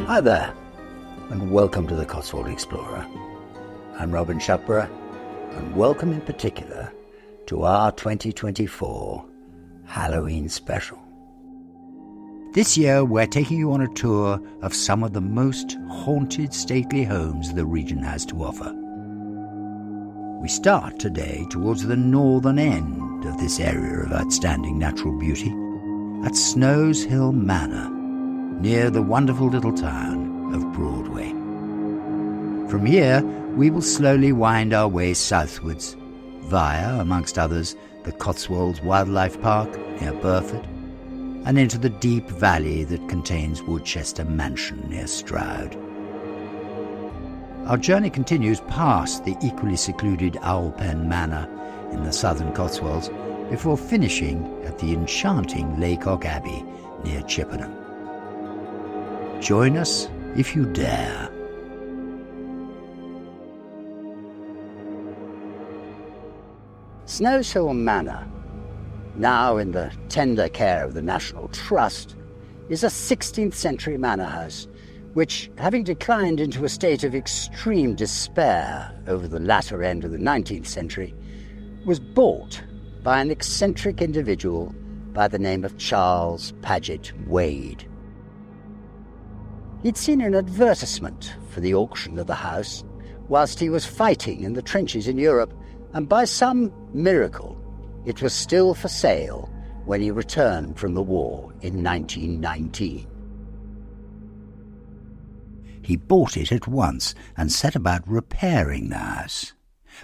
Hi there, and welcome to the Cotswold Explorer. I'm Robin Shuckburgh, and welcome in particular to our 2024 Halloween special. This year we're taking you on a tour of some of the most haunted stately homes the region has to offer. We start today towards the northern end of this area of outstanding natural beauty, at Snowshill Manor, near the wonderful little town of Broadway. From here, we will slowly wind our way southwards, via, amongst others, the Cotswolds Wildlife Park near Burford, and into the deep valley that contains Woodchester Mansion near Stroud. Our journey continues past the equally secluded Owlpen Manor in the southern Cotswolds, before finishing at the enchanting Lacock Abbey near Chippenham. Join us if you dare. Snowshill Manor, now in the tender care of the National Trust, is a 16th century manor house which, having declined into a state of extreme despair over the latter end of the 19th century, was bought by an eccentric individual by the name of Charles Paget Wade. He'd seen an advertisement for the auction of the house whilst he was fighting in the trenches in Europe, and by some miracle it was still for sale when he returned from the war in 1919. He bought it at once and set about repairing the house,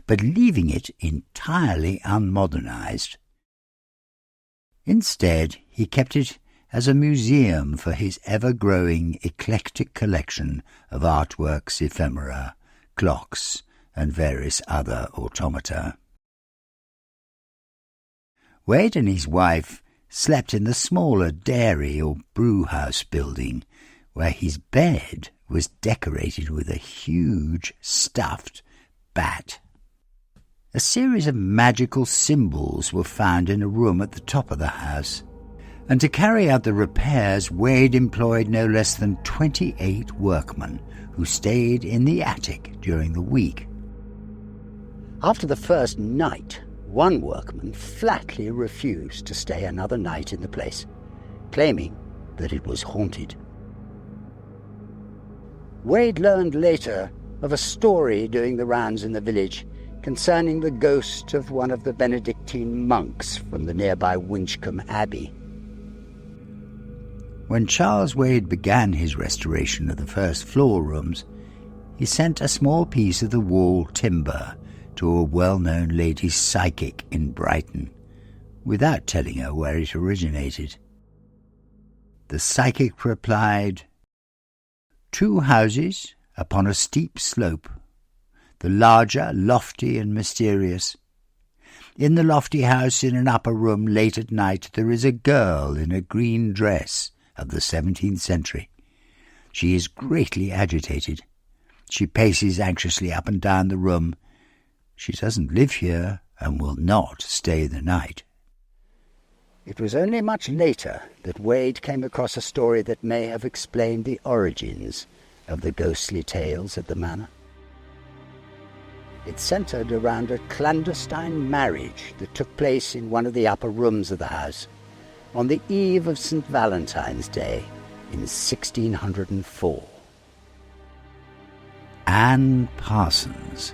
but leaving it entirely unmodernized. Instead, he kept it as a museum for his ever-growing eclectic collection of artworks, ephemera, clocks, and various other automata. Wade and his wife slept in the smaller dairy or brewhouse building, where his bed was decorated with a huge stuffed bat. A series of magical symbols were found in a room at the top of the house, and to carry out the repairs, Wade employed no less than 28 workmen who stayed in the attic during the week. After the first night, one workman flatly refused to stay another night in the place, claiming that it was haunted. Wade learned later of a story doing the rounds in the village concerning the ghost of one of the Benedictine monks from the nearby Winchcombe Abbey. When Charles Wade began his restoration of the first floor rooms, he sent a small piece of the wall timber to a well-known lady psychic in Brighton, without telling her where it originated. The psychic replied, "2 houses upon a steep slope, the larger lofty and mysterious. In the lofty house in an upper room late at night there is a girl in a green dress of the 17th century. She is greatly agitated. She paces anxiously up and down the room. She doesn't live here and will not stay the night." It was only much later that Wade came across a story that may have explained the origins of the ghostly tales at the manor. It centred around a clandestine marriage that took place in one of the upper rooms of the house on the eve of St. Valentine's Day in 1604. Anne Parsons,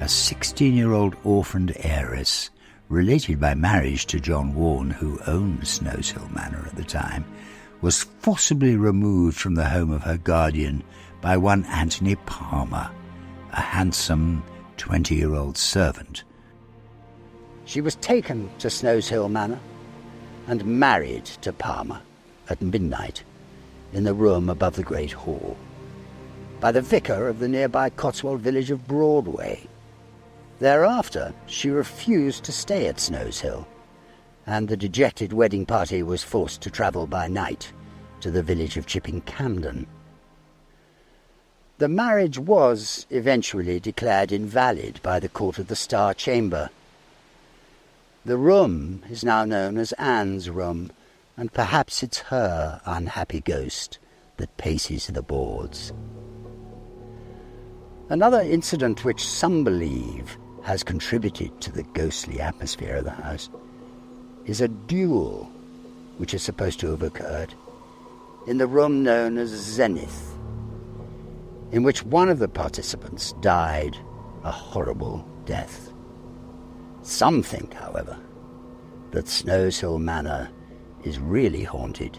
a 16-year-old orphaned heiress, related by marriage to John Warne, who owned Snowshill Manor at the time, was forcibly removed from the home of her guardian by one Anthony Palmer, a handsome 20-year-old servant. She was taken to Snowshill Manor and married to Palmer at midnight in the room above the Great Hall by the vicar of the nearby Cotswold village of Broadway. Thereafter, she refused to stay at Snowshill, and the dejected wedding party was forced to travel by night to the village of Chipping Camden. The marriage was eventually declared invalid by the Court of the Star Chamber. The room is now known as Anne's room, and perhaps it's her unhappy ghost that paces the boards. Another incident which some believe has contributed to the ghostly atmosphere of the house is a duel which is supposed to have occurred in the room known as Zenith, in which one of the participants died a horrible death. Some think, however, that Snowshill Manor is really haunted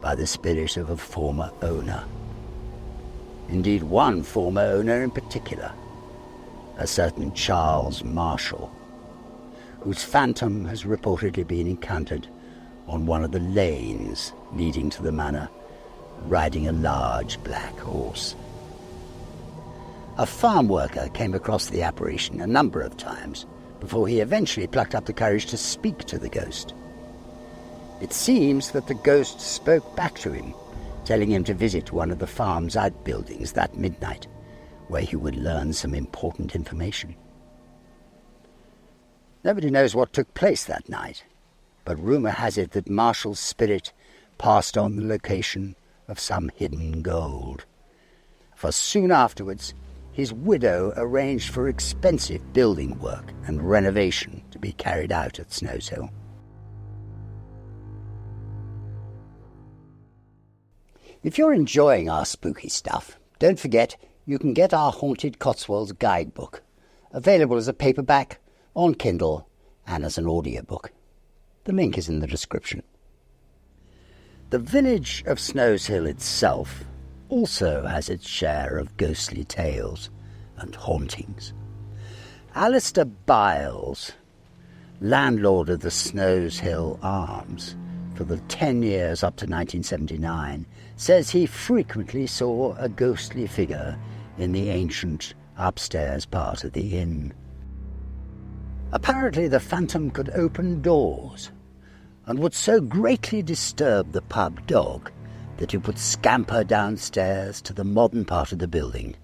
by the spirit of a former owner. Indeed, one former owner in particular, a certain Charles Marshall, whose phantom has reportedly been encountered on one of the lanes leading to the manor, riding a large black horse. A farm worker came across the apparition a number of times before he eventually plucked up the courage to speak to the ghost. It seems that the ghost spoke back to him, telling him to visit one of the farm's outbuildings that midnight, where he would learn some important information. Nobody knows what took place that night, but rumour has it that Marshall's spirit passed on the location of some hidden gold. For soon afterwards, his widow arranged for expensive building work and renovation to be carried out at Snowshill. If you're enjoying our spooky stuff, don't forget you can get our Haunted Cotswolds guidebook, available as a paperback, on Kindle, and as an audiobook. The link is in the description. The village of Snowshill itself also has its share of ghostly tales and hauntings. Alistair Biles, landlord of the Snowshill Arms for the 10 years up to 1979, says he frequently saw a ghostly figure in the ancient upstairs part of the inn. Apparently the phantom could open doors and would so greatly disturb the pub dog that it would scamper downstairs to the modern part of the building,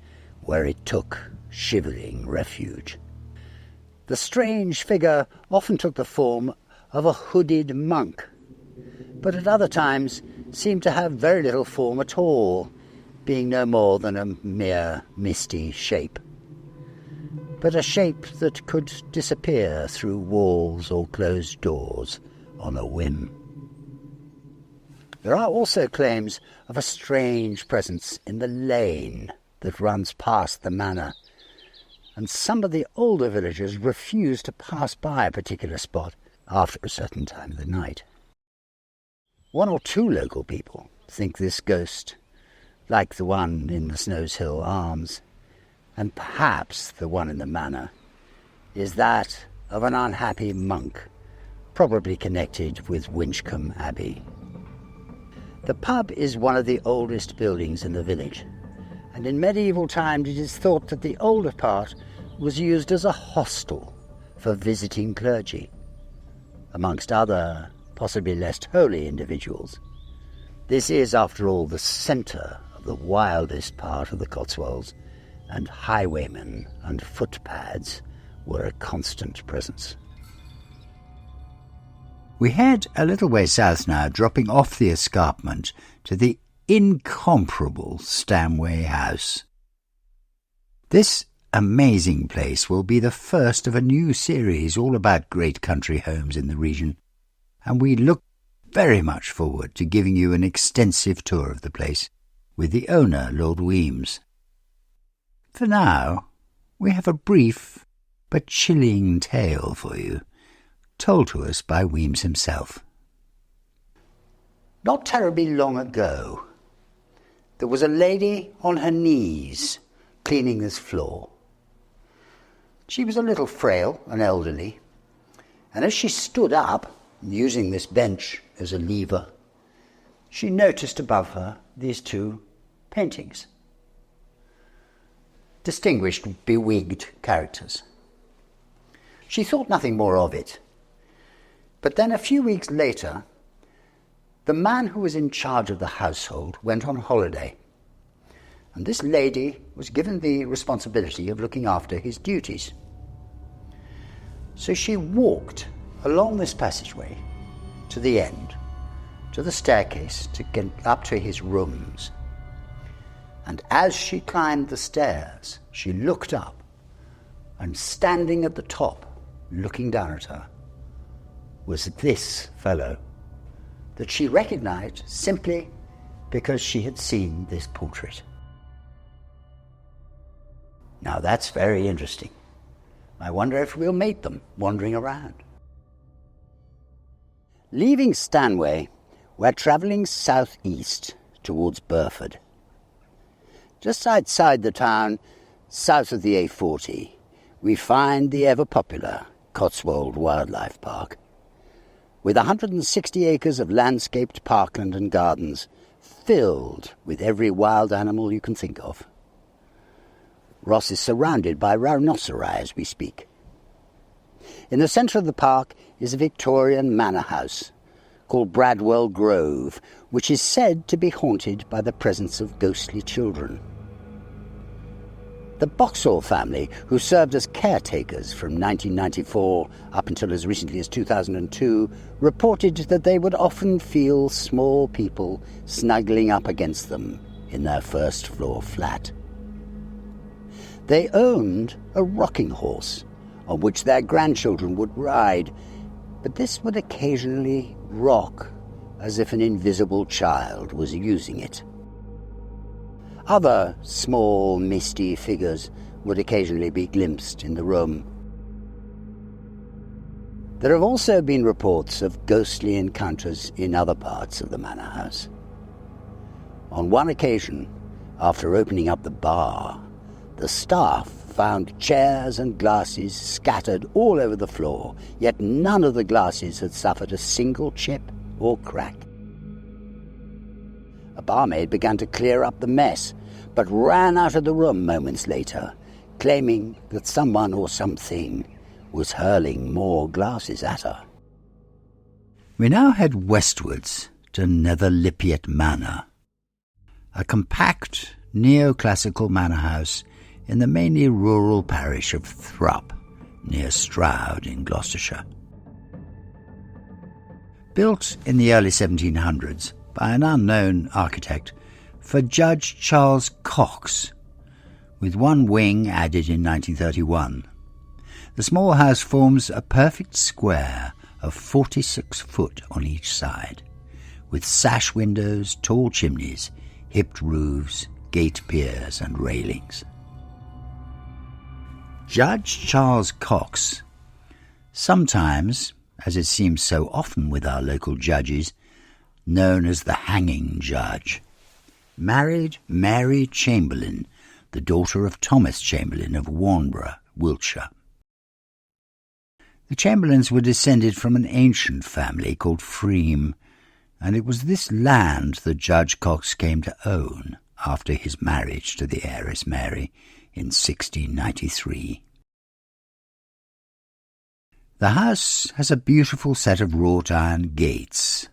where it took shivering refuge. The strange figure often took the form of a hooded monk, but at other times seemed to have very little form at all, being no more than a mere misty shape. But a shape that could disappear through walls or closed doors on a whim. There are also claims of a strange presence in the lane that runs past the manor, and some of the older villagers refuse to pass by a particular spot after a certain time of the night. One or two local people think this ghost, like the one in the Snowshill Arms, and perhaps the one in the manor, is that of an unhappy monk, probably connected with Woodchester Abbey. The pub is one of the oldest buildings in the village, and in medieval times it is thought that the older part was used as a hostel for visiting clergy, amongst other, possibly less holy individuals. This is, after all, the centre of the wildest part of the Cotswolds, and highwaymen and footpads were a constant presence. We head a little way south now, dropping off the escarpment to the incomparable Stanway House. This amazing place will be the first of a new series all about great country homes in the region, and we look very much forward to giving you an extensive tour of the place with the owner, Lord Weems. For now, we have a brief but chilling tale for you, told to us by Weems himself. Not terribly long ago, there was a lady on her knees cleaning this floor. She was a little frail and elderly, and as she stood up, using this bench as a lever, she noticed above her these two paintings. Distinguished, bewigged characters. She thought nothing more of it. But then a few weeks later, the man who was in charge of the household went on holiday, and this lady was given the responsibility of looking after his duties. So she walked along this passageway to the end, to the staircase to get up to his rooms, and as she climbed the stairs, she looked up, and standing at the top, looking down at her, was this fellow that she recognized simply because she had seen this portrait. Now that's very interesting. I wonder if we'll meet them wandering around. Leaving Stanway, we're travelling southeast towards Burford. Just outside the town, south of the A40, we find the ever-popular Cotswolds Wildlife Park. With 160 acres of landscaped parkland and gardens, filled with every wild animal you can think of. Ross is surrounded by rhinoceri as we speak. In the centre of the park is a Victorian manor house called Bradwell Grove, which is said to be haunted by the presence of ghostly children. The Boxall family, who served as caretakers from 1994 up until as recently as 2002, reported that they would often feel small people snuggling up against them in their first-floor flat. They owned a rocking horse on which their grandchildren would ride, but this would occasionally rock as if an invisible child was using it. Other small, misty figures would occasionally be glimpsed in the room. There have also been reports of ghostly encounters in other parts of the manor house. On one occasion, after opening up the bar, the staff found chairs and glasses scattered all over the floor, yet none of the glasses had suffered a single chip or crack. A barmaid began to clear up the mess, but ran out of the room moments later, claiming that someone or something was hurling more glasses at her. We now head westwards to Nether Lypiatt Manor, a compact neoclassical manor house in the mainly rural parish of Thrupp, near Stroud in Gloucestershire. Built in the early 1700s by an unknown architect for Judge Charles Cox, with one wing added in 1931. The small house forms a perfect square of 46 foot on each side, with sash windows, tall chimneys, hipped roofs, gate piers and railings. Judge Charles Cox, sometimes, as it seems so often with our local judges, known as the hanging judge, married Mary Chamberlain, the daughter of Thomas Chamberlain of Warnborough, Wiltshire. The Chamberlains were descended from an ancient family called Freem, and it was this land that Judge Cox came to own after his marriage to the heiress Mary in 1693. The house has a beautiful set of wrought iron gates,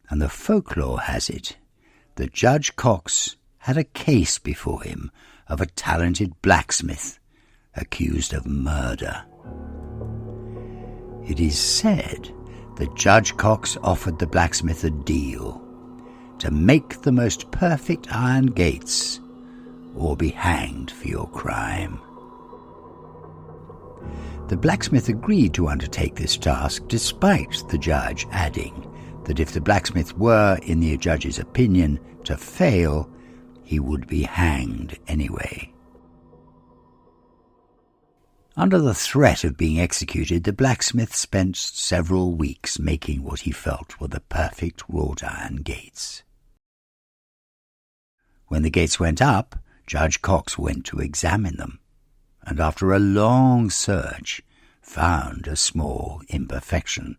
and the folklore has it that Judge Cox had a case before him of a talented blacksmith accused of murder. It is said that Judge Cox offered the blacksmith a deal to make the most perfect iron gates or be hanged for your crime. The blacksmith agreed to undertake this task, despite the judge adding that if the blacksmith were, in the judge's opinion, to fail, he would be hanged anyway. Under the threat of being executed, the blacksmith spent several weeks making what he felt were the perfect wrought iron gates. When the gates went up, Judge Cox went to examine them, and after a long search found a small imperfection.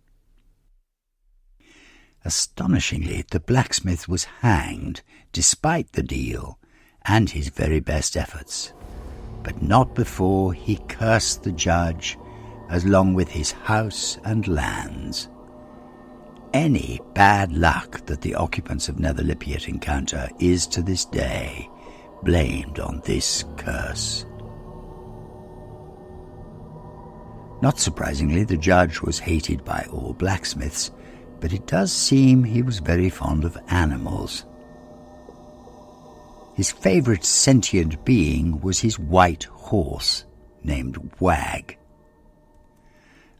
Astonishingly, the blacksmith was hanged despite the deal and his very best efforts, but not before he cursed the judge along with his house and lands. Any bad luck that the occupants of Nether Lypiatt encounter is to this day blamed on this curse. Not surprisingly, the judge was hated by all blacksmiths, but it does seem he was very fond of animals. His favourite sentient being was his white horse, named Wag.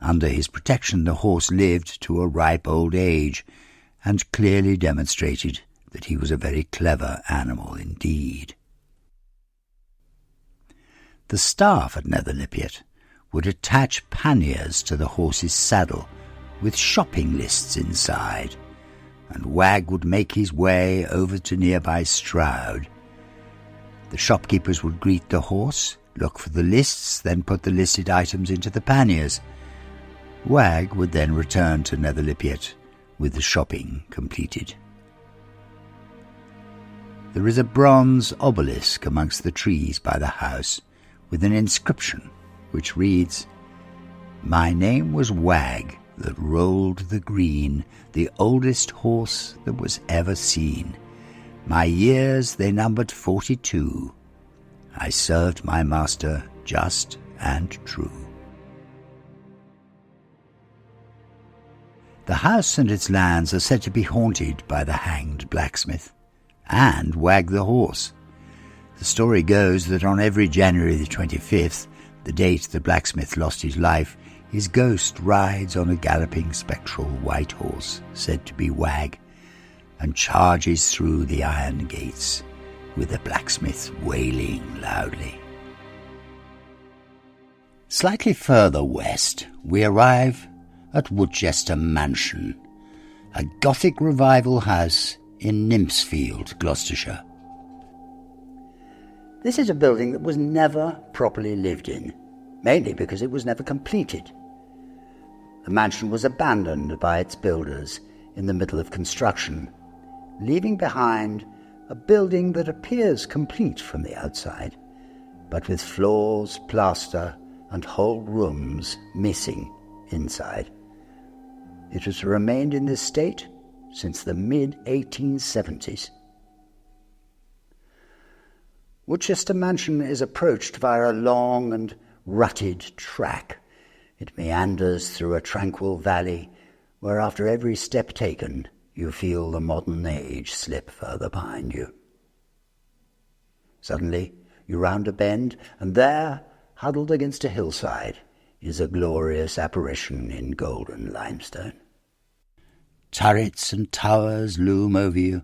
Under his protection the horse lived to a ripe old age, and clearly demonstrated that he was a very clever animal indeed. The staff at Nether Lypiatt would attach panniers to the horse's saddle with shopping lists inside, and Wag would make his way over to nearby Stroud. The shopkeepers would greet the horse, look for the lists, then put the listed items into the panniers. Wag would then return to Nether Lypiatt with the shopping completed. There is a bronze obelisk amongst the trees by the house with an inscription which reads, "My name was Wag that rolled the green, the oldest horse that was ever seen. My years they numbered 42. I served my master just and true." The house and its lands are said to be haunted by the hanged blacksmith and Wag the horse. The story goes that on every January the 25th, the date the blacksmith lost his life, his ghost rides on a galloping spectral white horse, said to be Wag, and charges through the iron gates, with the blacksmith wailing loudly. Slightly further west, we arrive at Woodchester Mansion, a Gothic revival house in Nymphsfield, Gloucestershire. This is a building that was never properly lived in, mainly because it was never completed. The mansion was abandoned by its builders in the middle of construction, leaving behind a building that appears complete from the outside, but with floors, plaster, and whole rooms missing inside. It has remained in this state since the mid-1870s. Woodchester Mansion is approached via a long and rutted track. It meanders through a tranquil valley where after every step taken you feel the modern age slip further behind you. Suddenly you round a bend, and there, huddled against a hillside, is a glorious apparition in golden limestone. Turrets and towers loom over you,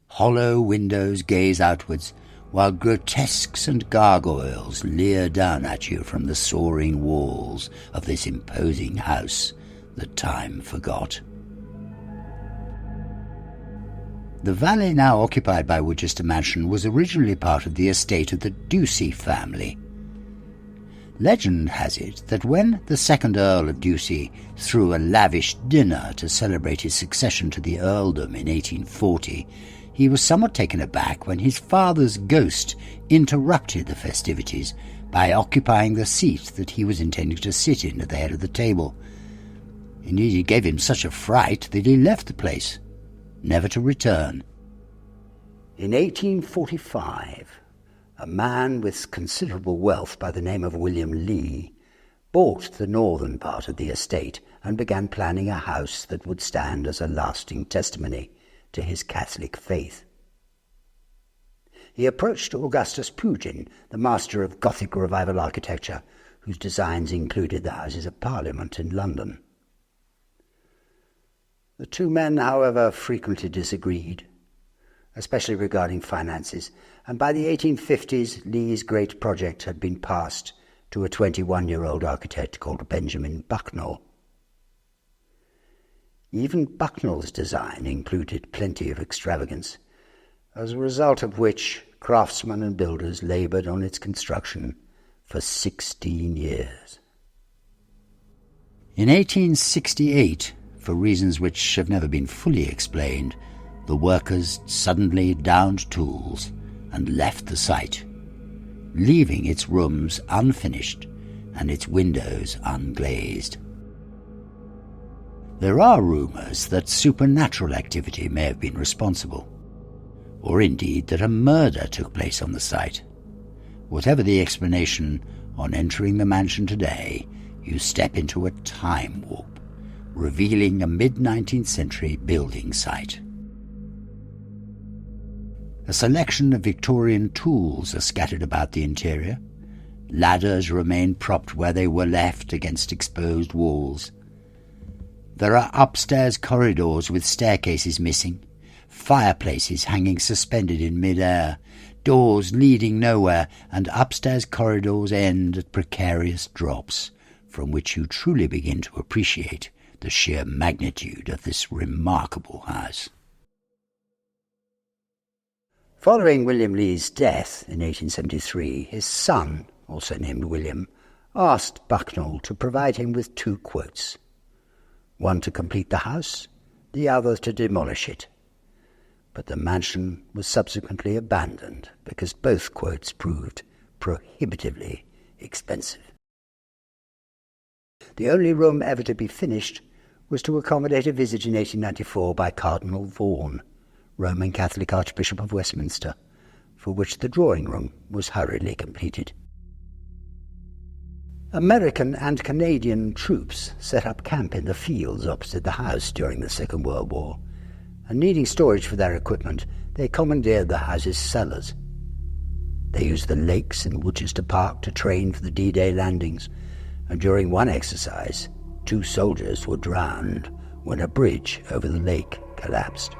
hollow windows gaze outwards, while grotesques and gargoyles leer down at you from the soaring walls of this imposing house that time forgot. The valley now occupied by Woodchester Mansion was originally part of the estate of the Ducie family. Legend has it that when the second Earl of Ducie threw a lavish dinner to celebrate his succession to the earldom in 1840, he was somewhat taken aback when his father's ghost interrupted the festivities by occupying the seat that he was intending to sit in at the head of the table. Indeed, it gave him such a fright that he left the place, never to return. In 1845, a man with considerable wealth by the name of William Lee bought the northern part of the estate and began planning a house that would stand as a lasting testimony to his Catholic faith. He approached Augustus Pugin, the master of Gothic revival architecture, whose designs included the Houses of Parliament in London. The two men, however, frequently disagreed, especially regarding finances, and by the 1850s Lee's great project had been passed to a 21-year-old architect called Benjamin Bucknell. Even Bucknell's design included plenty of extravagance, as a result of which craftsmen and builders laboured on its construction for 16 years. In 1868, for reasons which have never been fully explained, the workers suddenly downed tools and left the site, leaving its rooms unfinished and its windows unglazed. There are rumours that supernatural activity may have been responsible, or indeed that a murder took place on the site. Whatever the explanation, on entering the mansion today, you step into a time warp, revealing a mid-19th century building site. A selection of Victorian tools are scattered about the interior. Ladders remain propped where they were left against exposed walls. There are upstairs corridors with staircases missing, fireplaces hanging suspended in mid-air, doors leading nowhere, and upstairs corridors end at precarious drops, from which you truly begin to appreciate the sheer magnitude of this remarkable house. Following William Lee's death in 1873, his son, also named William, asked Bucknell to provide him with 2 quotes, one to complete the house, the other to demolish it. But the mansion was subsequently abandoned because both quotes proved prohibitively expensive. The only room ever to be finished was to accommodate a visit in 1894 by Cardinal Vaughan, Roman Catholic Archbishop of Westminster, for which the drawing room was hurriedly completed. American and Canadian troops set up camp in the fields opposite the house during the Second World War, and needing storage for their equipment, they commandeered the house's cellars. They used the lakes in Woodchester Park to train for the D-Day landings, and during one exercise, 2 soldiers were drowned when a bridge over the lake collapsed.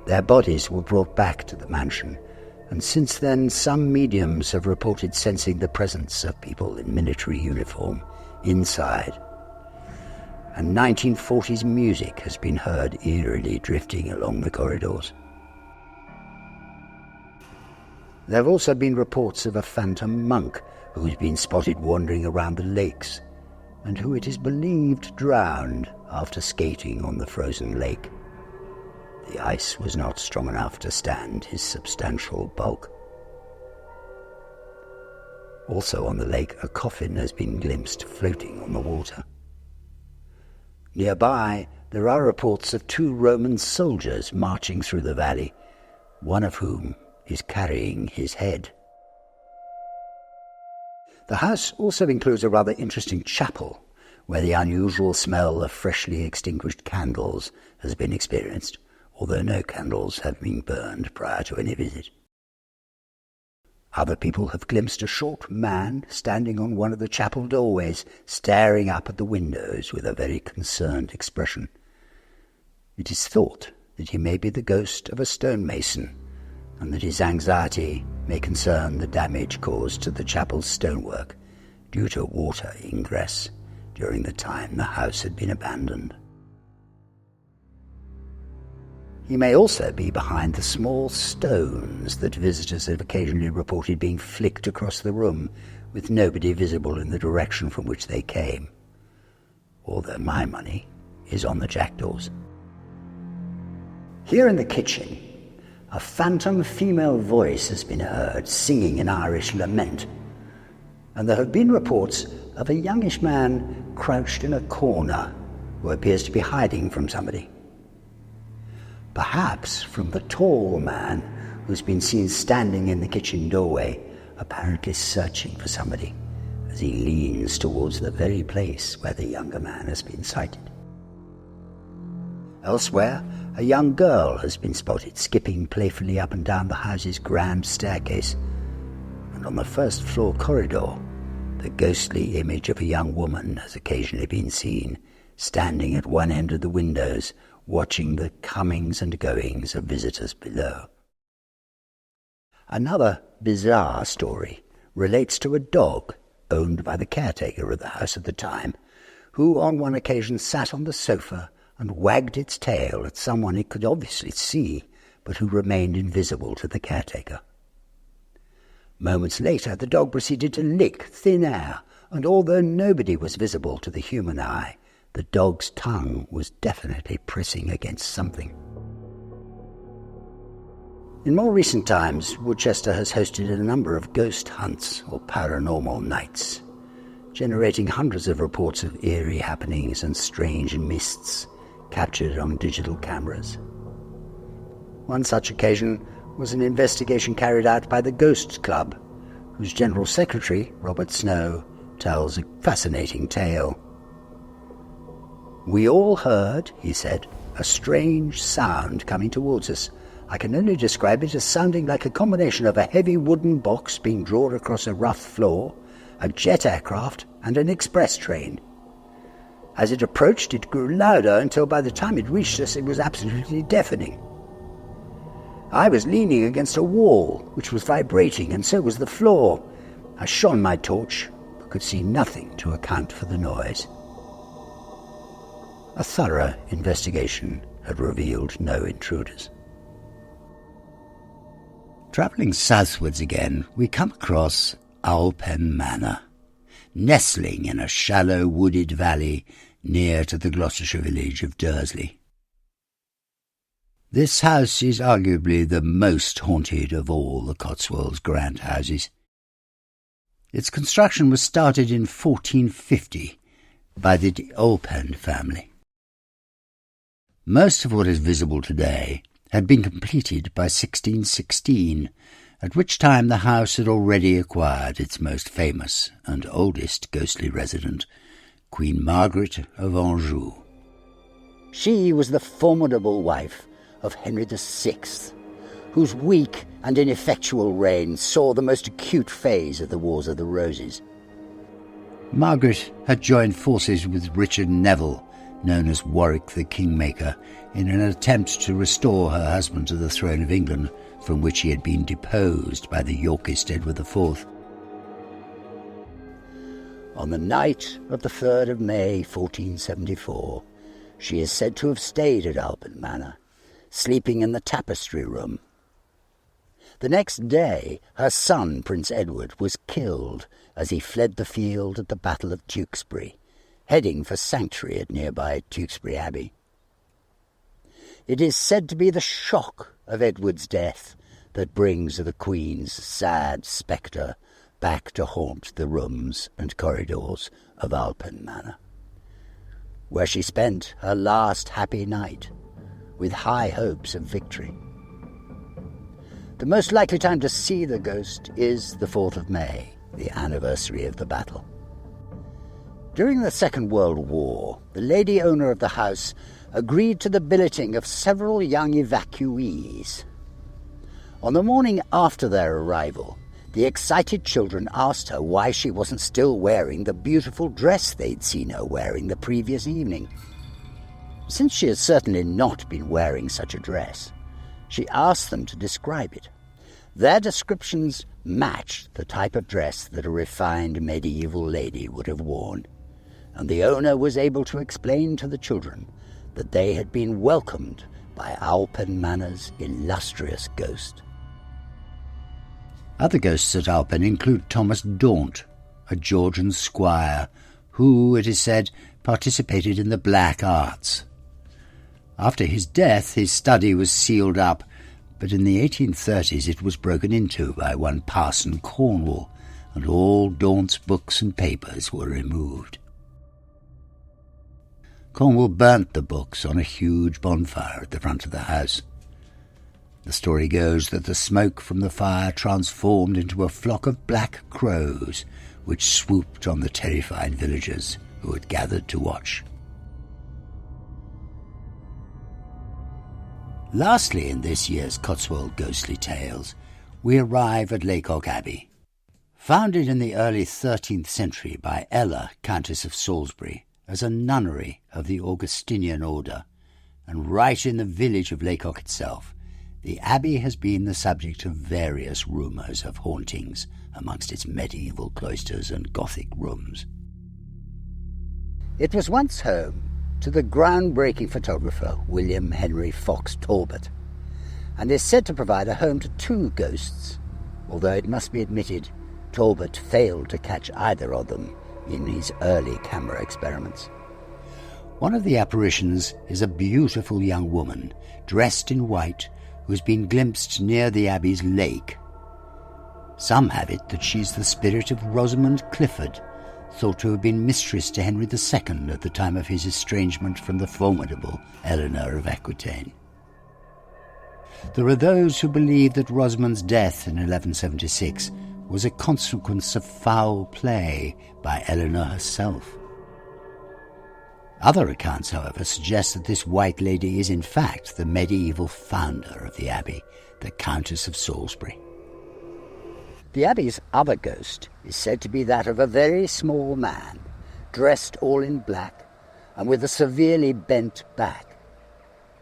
Their bodies were brought back to the mansion, and since then some mediums have reported sensing the presence of people in military uniform inside. And 1940s music has been heard eerily drifting along the corridors. There have also been reports of a phantom monk who has been spotted wandering around the lakes, and who it is believed drowned after skating on the frozen lake. The ice was not strong enough to stand his substantial bulk. Also on the lake, a coffin has been glimpsed floating on the water. Nearby, there are reports of 2 Roman soldiers marching through the valley, one of whom is carrying his head. The house also includes a rather interesting chapel, where the unusual smell of freshly extinguished candles has been experienced, although no candles have been burned prior to any visit. Other people have glimpsed a short man standing on one of the chapel doorways, staring up at the windows with a very concerned expression. It is thought that he may be the ghost of a stonemason, and that his anxiety may concern the damage caused to the chapel's stonework due to water ingress during the time the house had been abandoned. He may also be behind the small stones that visitors have occasionally reported being flicked across the room, with nobody visible in the direction from which they came. Although my money is on the jackdaws. Here in the kitchen, a phantom female voice has been heard singing an Irish lament, and there have been reports of a youngish man crouched in a corner who appears to be hiding from somebody. Perhaps from the tall man who's been seen standing in the kitchen doorway, apparently searching for somebody, as he leans towards the very place where the younger man has been sighted. Elsewhere, a young girl has been spotted skipping playfully up and down the house's grand staircase, and on the first floor corridor, the ghostly image of a young woman has occasionally been seen, standing at one end of the windows, watching the comings and goings of visitors below. Another bizarre story relates to a dog owned by the caretaker of the house at the time, who on one occasion sat on the sofa and wagged its tail at someone it could obviously see, but who remained invisible to the caretaker. Moments later, the dog proceeded to lick thin air, and although nobody was visible to the human eye, the dog's tongue was definitely pressing against something. In more recent times, Woodchester has hosted a number of ghost hunts or paranormal nights, generating hundreds of reports of eerie happenings and strange mists captured on digital cameras. One such occasion was an investigation carried out by the Ghosts Club, whose General Secretary, Robert Snow, tells a fascinating tale. "We all heard," he said, "a strange sound coming towards us, I can only describe it as sounding like a combination of a heavy wooden box being drawn across a rough floor, a jet aircraft, and an express train. As it approached, it grew louder until by the time it reached us, it was absolutely deafening. I was leaning against a wall, which was vibrating, and so was the floor. I shone my torch, but could see nothing to account for the noise. A thorough investigation had revealed no intruders. Travelling southwards again, we come across Owlpen Manor, nestling in a shallow wooded valley near to the Gloucestershire village of Dursley. This house is arguably the most haunted of all the Cotswolds grand houses. Its construction was started in 1450 by the Owlpen family. Most of what is visible today had been completed by 1616, at which time the house had already acquired its most famous and oldest ghostly resident, Queen Margaret of Anjou. She was the formidable wife of Henry VI, whose weak and ineffectual reign saw the most acute phase of the Wars of the Roses. Margaret had joined forces with Richard Neville, known as Warwick the Kingmaker, in an attempt to restore her husband to the throne of England, from which he had been deposed by the Yorkist Edward IV. On the night of the 3rd of May 1474, she is said to have stayed at Owlpen Manor, sleeping in the tapestry room. The next day, her son, Prince Edward, was killed as he fled the field at the Battle of Tewkesbury, heading for sanctuary at nearby Tewkesbury Abbey. It is said to be the shock of Edward's death that brings the Queen's sad spectre back to haunt the rooms and corridors of Owlpen Manor, where she spent her last happy night with high hopes of victory. The most likely time to see the ghost is the 4th of May, the anniversary of the battle. During the Second World War, the lady owner of the house agreed to the billeting of several young evacuees. On the morning after their arrival, the excited children asked her why she wasn't still wearing the beautiful dress they'd seen her wearing the previous evening. Since she had certainly not been wearing such a dress, she asked them to describe it. Their descriptions matched the type of dress that a refined medieval lady would have worn, and the owner was able to explain to the children that they had been welcomed by Owlpen Manor's illustrious ghost. Other ghosts at Owlpen include Thomas Daunt, a Georgian squire who, it is said, participated in the black arts. After his death, his study was sealed up, but in the 1830s it was broken into by one Parson Cornwall, and all Daunt's books and papers were removed. Cornwall burnt the books on a huge bonfire at the front of the house. The story goes that the smoke from the fire transformed into a flock of black crows which swooped on the terrified villagers who had gathered to watch. Lastly, in this year's Cotswold Ghostly Tales, we arrive at Lacock Abbey. Founded in the early 13th century by Ella, Countess of Salisbury, as a nunnery of the Augustinian order, and right in the village of Lacock itself, the abbey has been the subject of various rumours of hauntings amongst its medieval cloisters and Gothic rooms. It was once home to the groundbreaking photographer William Henry Fox Talbot, and is said to provide a home to 2 ghosts, although it must be admitted Talbot failed to catch either of them in his early camera experiments. One of the apparitions is a beautiful young woman, dressed in white, who has been glimpsed near the abbey's lake. Some have it that she's the spirit of Rosamond Clifford, thought to have been mistress to Henry II at the time of his estrangement from the formidable Eleanor of Aquitaine. There are those who believe that Rosamond's death in 1176 was a consequence of foul play by Eleanor herself. Other accounts, however, suggest that this white lady is in fact the medieval founder of the abbey, the Countess of Salisbury. The abbey's other ghost is said to be that of a very small man, dressed all in black and with a severely bent back.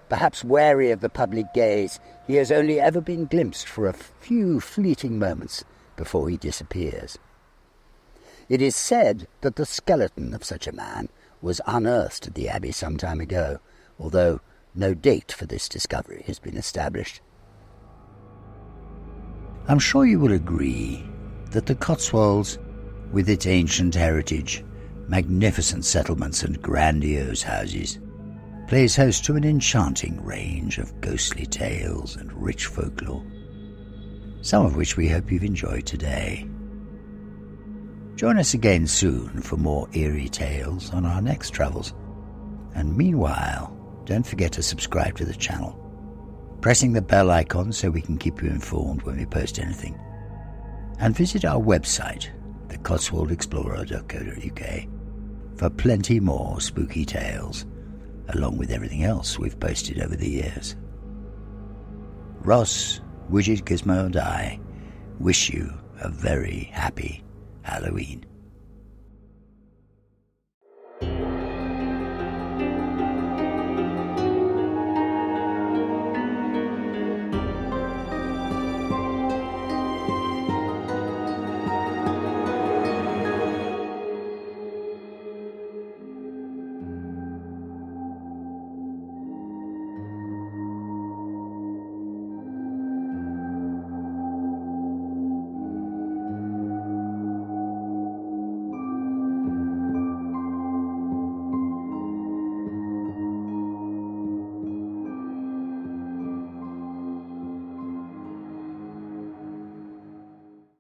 Perhaps wary of the public gaze, he has only ever been glimpsed for a few fleeting moments before he disappears. It is said that the skeleton of such a man was unearthed at the abbey some time ago, although no date for this discovery has been established. I'm sure you will agree that the Cotswolds, with its ancient heritage, magnificent settlements and grandiose houses, plays host to an enchanting range of ghostly tales and rich folklore, some of which we hope you've enjoyed today. Join us again soon for more eerie tales on our next travels, and meanwhile, don't forget to subscribe to the channel, pressing the bell icon so we can keep you informed when we post anything, and visit our website, thecotswoldexplorer.co.uk, for plenty more spooky tales, along with everything else we've posted over the years. Ross, Widget, Gizmo and I wish you a very happy Halloween.